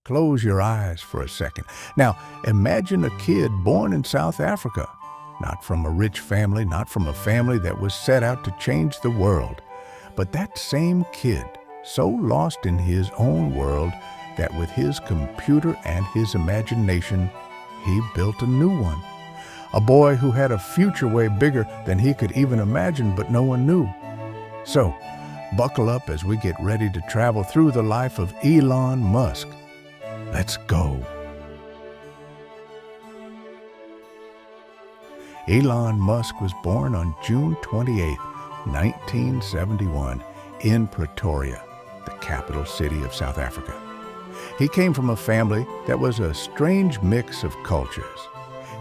close your eyes for a second. Now, imagine a kid born in South Africa, not from a rich family, not from a family that was set out to change the world, but that same kid, so lost in his own world that with his computer and his imagination, he built a new one. A boy who had a future way bigger than he could even imagine, but no one knew. So, buckle up as we get ready to travel through the life of Elon Musk. Let's go. Elon Musk was born on June 28, 1971, in Pretoria, the capital city of South Africa. He came from a family that was a strange mix of cultures.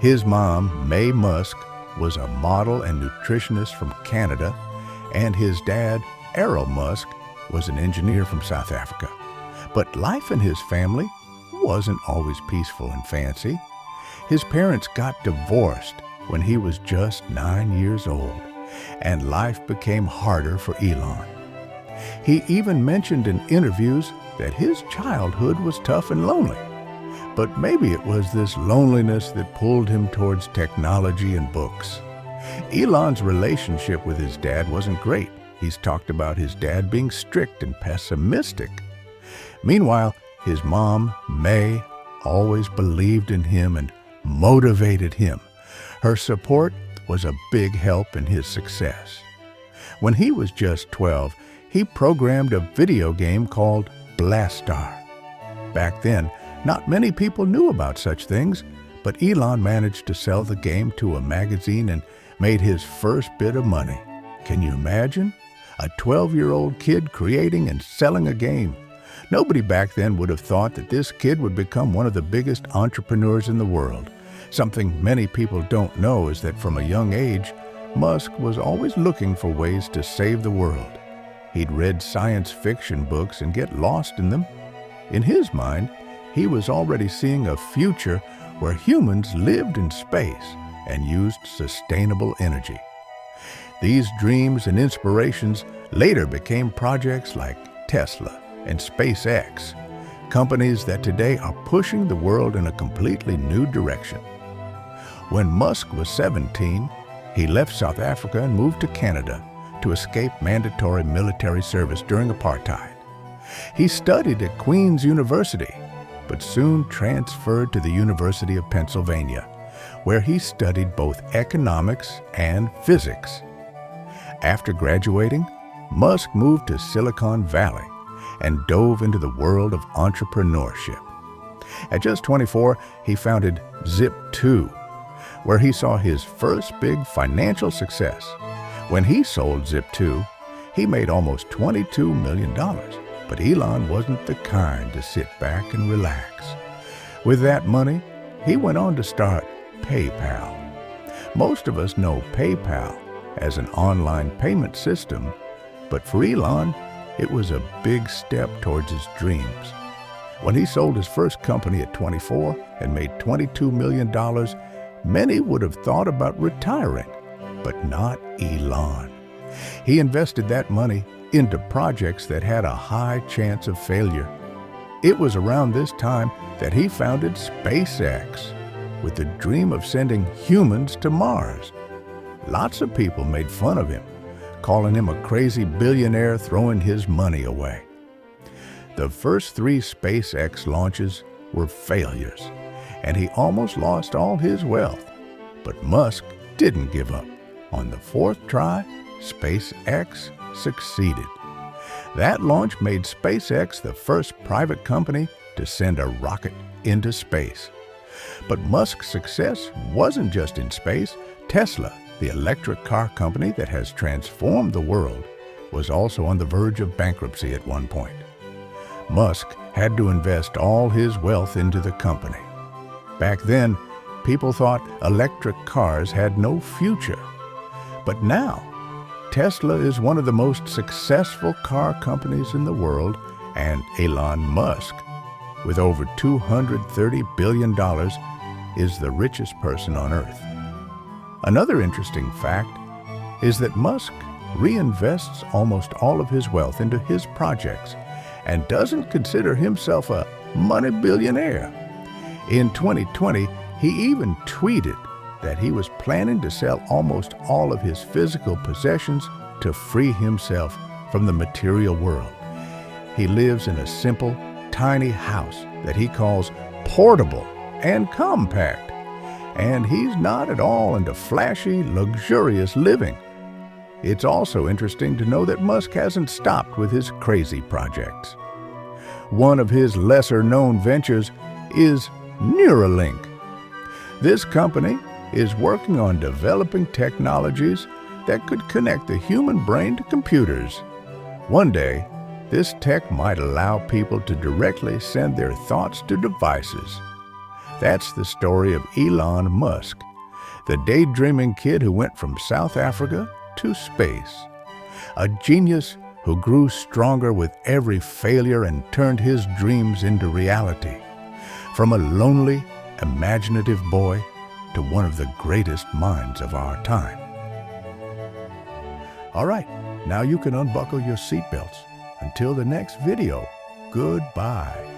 His mom, May Musk, was a model and nutritionist from Canada, and his dad, Errol Musk, was an engineer from South Africa. But life in his family wasn't always peaceful and fancy. His parents got divorced when he was just 9 years old, and life became harder for Elon. He even mentioned in interviews that his childhood was tough and lonely. But maybe it was this loneliness that pulled him towards technology and books. Elon's relationship with his dad wasn't great. He's talked about his dad being strict and pessimistic. Meanwhile, his mom, May, always believed in him and motivated him. Her support was a big help in his success. When he was just 12, he programmed a video game called Blastar. Back then, not many people knew about such things, but Elon managed to sell the game to a magazine and made his first bit of money. Can you imagine? A 12-year-old kid creating and selling a game. Nobody back then would have thought that this kid would become one of the biggest entrepreneurs in the world. Something many people don't know is that from a young age, Musk was always looking for ways to save the world. He'd read science fiction books and get lost in them. In his mind, he was already seeing a future where humans lived in space and used sustainable energy. These dreams and inspirations later became projects like Tesla and SpaceX, companies that today are pushing the world in a completely new direction. When Musk was 17, he left South Africa and moved to Canada to escape mandatory military service during apartheid. He studied at Queen's University, but soon transferred to the University of Pennsylvania, where he studied both economics and physics. After graduating, Musk moved to Silicon Valley and dove into the world of entrepreneurship. At just 24, he founded Zip2, where he saw his first big financial success. When he sold Zip2, he made almost $22 million, but Elon wasn't the kind to sit back and relax. With that money, he went on to start PayPal. Most of us know PayPal as an online payment system, but for Elon, it was a big step towards his dreams. When he sold his first company at 24 and made $22 million, many would have thought about retiring, but not Elon. He invested that money into projects that had a high chance of failure. It was around this time that he founded SpaceX, with the dream of sending humans to Mars. Lots of people made fun of him, calling him a crazy billionaire throwing his money away. The first 3 SpaceX launches were failures, and he almost lost all his wealth. But Musk didn't give up. On the 4th try, SpaceX succeeded. That launch made SpaceX the first private company to send a rocket into space. But Musk's success wasn't just in space. Tesla, the electric car company that has transformed the world, was also on the verge of bankruptcy at one point. Musk had to invest all his wealth into the company. Back then, people thought electric cars had no future. But now, Tesla is one of the most successful car companies in the world, and Elon Musk, with over $230 billion, is the richest person on Earth. Another interesting fact is that Musk reinvests almost all of his wealth into his projects and doesn't consider himself a money billionaire. In 2020, he even tweeted that he was planning to sell almost all of his physical possessions to free himself from the material world. He lives in a simple, tiny house that he calls portable and compact, and he's not at all into flashy, luxurious living. It's also interesting to know that Musk hasn't stopped with his crazy projects. One of his lesser-known ventures is Neuralink. This company is working on developing technologies that could connect the human brain to computers. One day, this tech might allow people to directly send their thoughts to devices. That's the story of Elon Musk, the daydreaming kid who went from South Africa to space. A genius who grew stronger with every failure and turned his dreams into reality. From a lonely, imaginative boy to one of the greatest minds of our time. All right, now you can unbuckle your seatbelts. Until the next video, goodbye.